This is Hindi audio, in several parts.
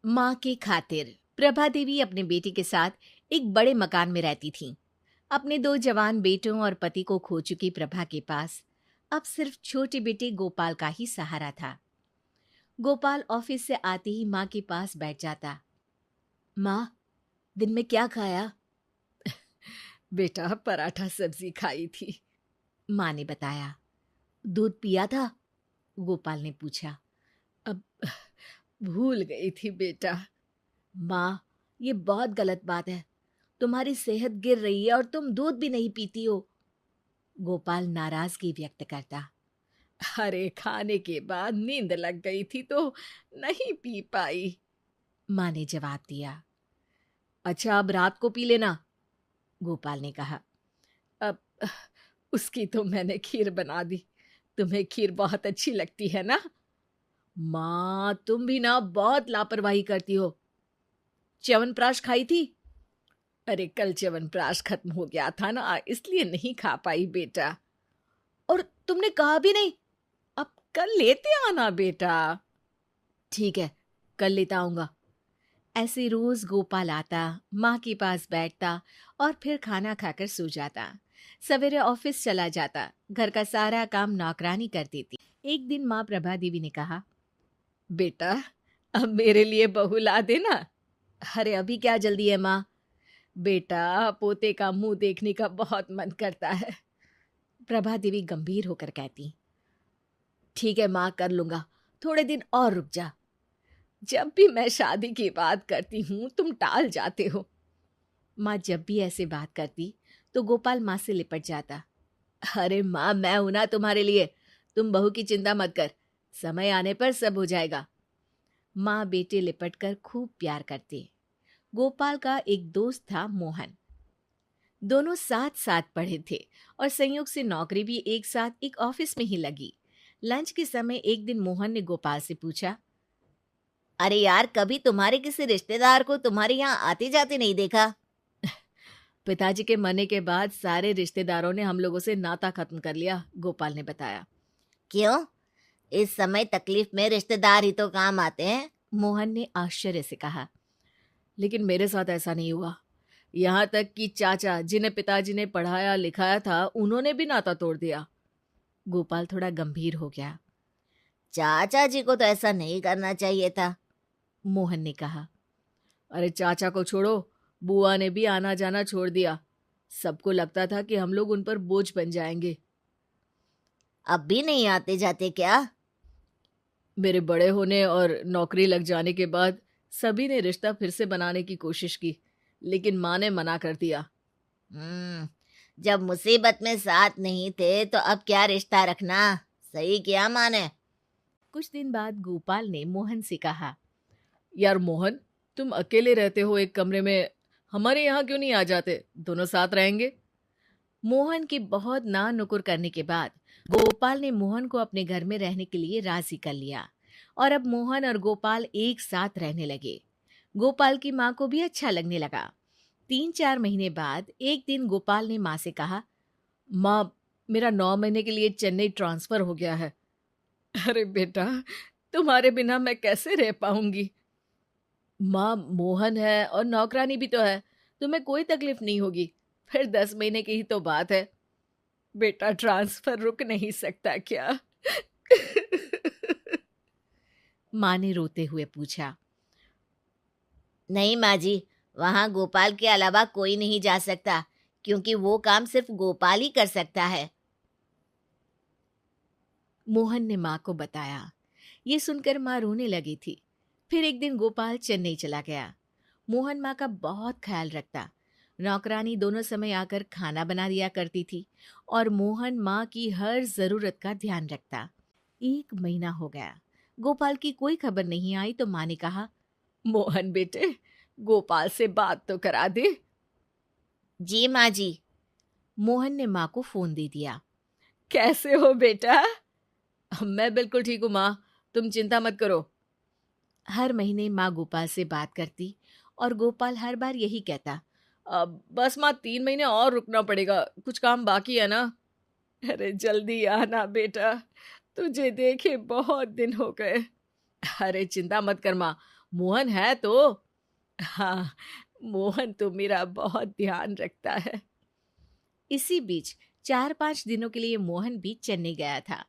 माँ की खातिर प्रभा देवी अपने बेटे के साथ एक बड़े मकान में रहती थीं। अपने 2 जवान बेटों और पति को खो चुकी प्रभा के पास अब सिर्फ छोटे बेटे गोपाल का ही सहारा था। गोपाल ऑफिस से आते ही माँ के पास बैठ जाता। माँ, दिन में क्या खाया? बेटा, पराठा सब्जी खाई थी, माँ ने बताया। दूध पिया था? गोपाल ने पूछा। अब भूल गई थी बेटा। माँ, ये बहुत गलत बात है। तुम्हारी सेहत गिर रही है और तुम दूध भी नहीं पीती हो, गोपाल नाराजगी व्यक्त करता। अरे, खाने के बाद नींद लग गई थी तो नहीं पी पाई, माँ ने जवाब दिया। अच्छा, अब रात को पी लेना, गोपाल ने कहा। अब उसकी तो मैंने खीर बना दी। तुम्हें खीर बहुत अच्छी लगती है ना? माँ, तुम भी ना बहुत लापरवाही करती हो। च्यवनप्राश खाई थी? अरे, कल च्यवनप्राश खत्म हो गया था ना, इसलिए नहीं खा पाई बेटा। और तुमने कहा भी नहीं। अब कल लेते आना बेटा। ठीक है, कल लेता आऊंगा। ऐसे रोज गोपाल आता, माँ के पास बैठता और फिर खाना खाकर सो जाता। सवेरे ऑफिस चला जाता। घर का सारा काम नौकरानी करती थी। एक दिन माँ प्रभा देवी ने कहा, बेटा, अब मेरे लिए बहू ला देना। अरे, अभी क्या जल्दी है माँ? बेटा, पोते का मुंह देखने का बहुत मन करता है, प्रभा देवी गंभीर होकर कहती। ठीक है माँ, कर लूंगा, थोड़े दिन और रुक जा। जब भी मैं शादी की बात करती हूँ तुम टाल जाते हो। माँ जब भी ऐसे बात करती तो गोपाल माँ से लिपट जाता। अरे माँ, मैं हूं ना तुम्हारे लिए, तुम बहू की चिंता मत कर, समय आने पर सब हो जाएगा। माँ बेटे लिपट कर खूब प्यार करते। गोपाल का एक दोस्त था मोहन। दोनों साथ साथ पढ़े थे और संयोग से नौकरी भी एक साथ एक ऑफिस में ही लगी। लंच के समय एक दिन मोहन ने गोपाल से पूछा, अरे यार, कभी तुम्हारे किसी रिश्तेदार को तुम्हारे यहाँ आते जाते नहीं देखा? पिताजी के मरने के बाद सारे रिश्तेदारों ने हम लोगों से नाता खत्म कर लिया, गोपाल ने बताया। क्यों? इस समय तकलीफ में रिश्तेदार ही तो काम आते हैं, मोहन ने आश्चर्य से कहा। लेकिन मेरे साथ ऐसा नहीं हुआ। यहाँ तक कि चाचा, जिन्हें पिताजी ने पढ़ाया लिखाया था, उन्होंने भी नाता तोड़ दिया। गोपाल थोड़ा गंभीर हो गया। चाचा जी को तो ऐसा नहीं करना चाहिए था, मोहन ने कहा। अरे चाचा को छोड़ो, बुआ ने भी आना जाना छोड़ दिया। सबको लगता था कि हम लोग उन पर बोझ बन जाएंगे। अब भी नहीं आते जाते क्या? मेरे बड़े होने और नौकरी लग जाने के बाद सभी ने रिश्ता फिर से बनाने की कोशिश की, लेकिन माँ ने मना कर दिया। जब मुसीबत में साथ नहीं थे तो अब क्या रिश्ता रखना, सही किया माँ ने। कुछ दिन बाद गोपाल ने मोहन से कहा, यार मोहन, तुम अकेले रहते हो एक कमरे में, हमारे यहाँ क्यों नहीं आ जाते, दोनों साथ रहेंगे। मोहन की बहुत ना नुकुर करने के बाद गोपाल ने मोहन को अपने घर में रहने के लिए राजी कर लिया और अब मोहन और गोपाल एक साथ रहने लगे। गोपाल की माँ को भी अच्छा लगने लगा। 3-4 महीने बाद एक दिन गोपाल ने माँ से कहा, माँ, मेरा 9 महीने के लिए चेन्नई ट्रांसफर हो गया है। अरे बेटा, तुम्हारे बिना मैं कैसे रह पाऊंगी। माँ, मोहन है और नौकरानी भी तो है, तुम्हें कोई तकलीफ नहीं होगी, फिर 10 महीने की ही तो बात है। बेटा, ट्रांसफर रुक नहीं सकता क्या? माँ ने रोते हुए पूछा। नहीं माँ जी, वहां गोपाल के अलावा कोई नहीं जा सकता, क्योंकि वो काम सिर्फ गोपाल ही कर सकता है, मोहन ने माँ को बताया। ये सुनकर माँ रोने लगी थी। फिर एक दिन गोपाल चेन्नई चला गया। मोहन माँ का बहुत ख्याल रखता। नौकरानी दोनों समय आकर खाना बना दिया करती थी और मोहन माँ की हर जरूरत का ध्यान रखता। 1 महीना हो गया, गोपाल की कोई खबर नहीं आई तो माँ ने कहा, मोहन बेटे, गोपाल से बात तो करा दे। जी माँ जी, मोहन ने माँ को फोन दे दिया। कैसे हो बेटा? मैं बिल्कुल ठीक हूँ माँ, तुम चिंता मत करो। हर महीने माँ गोपाल से बात करती और गोपाल हर बार यही कहता, अब बस माँ 3 महीने और रुकना पड़ेगा, कुछ काम बाकी है ना। अरे जल्दी आना बेटा, तुझे देखे बहुत दिन हो गए। अरे चिंता मत कर माँ, मोहन है तो। हाँ, मोहन तो मेरा बहुत ध्यान रखता है। इसी बीच 4-5 दिनों के लिए मोहन भी चेन्नई गया था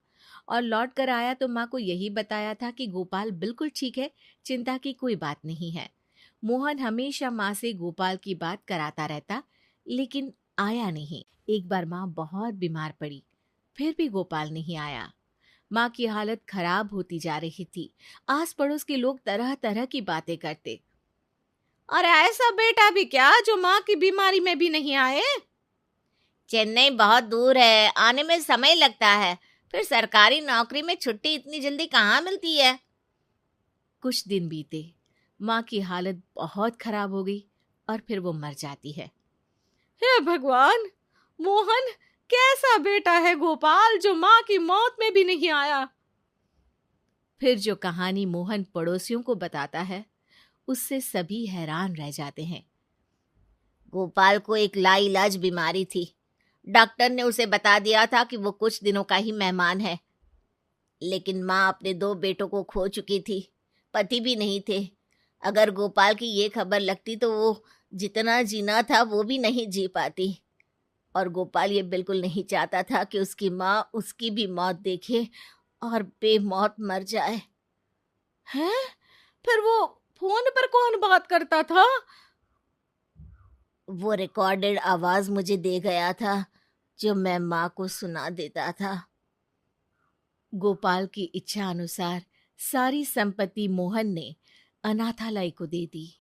और लौट कर आया तो माँ को यही बताया था कि गोपाल बिल्कुल ठीक है, चिंता की कोई बात नहीं है। मोहन हमेशा माँ से गोपाल की बात कराता रहता, लेकिन आया नहीं। एक बार माँ बहुत बीमार पड़ी, फिर भी गोपाल नहीं आया। माँ की हालत खराब होती जा रही थी। आस पड़ोस के लोग तरह तरह की बातें करते। और ऐसा बेटा भी क्या जो माँ की बीमारी में भी नहीं आए? चेन्नई बहुत दूर है, आने में समय लगता है। फिर सरकारी नौकरी में छुट्टी इतनी जल्दी कहाँ मिलती है? कुछ दिन बीते, माँ की हालत बहुत खराब हो गई और फिर वो मर जाती है। हे भगवान! मोहन कैसा बेटा है गोपाल जो माँ की मौत में भी नहीं आया? फिर जो कहानी मोहन पड़ोसियों को बताता है, उससे सभी हैरान रह जाते हैं। गोपाल को एक लाइलाज बीमारी थी। डॉक्टर ने उसे बता दिया था कि वो कुछ दिनों का ही मेहमान है। लेकिन माँ अपने 2 बेटों को खो चुकी थी, पति भी नहीं थे। अगर गोपाल की ये खबर लगती तो वो जितना जीना था वो भी नहीं जी पाती। और गोपाल ये बिल्कुल नहीं चाहता था कि उसकी माँ उसकी भी मौत देखे और बेमौत मर जाए। हैं? फिर वो फोन पर कौन बात करता था? वो रिकॉर्डेड आवाज मुझे दे गया था, जो मैं माँ को सुना देता था। गोपाल की इच्छा अनुसार सारी संपत्ति मोहन ने अनाथालय को दे दी।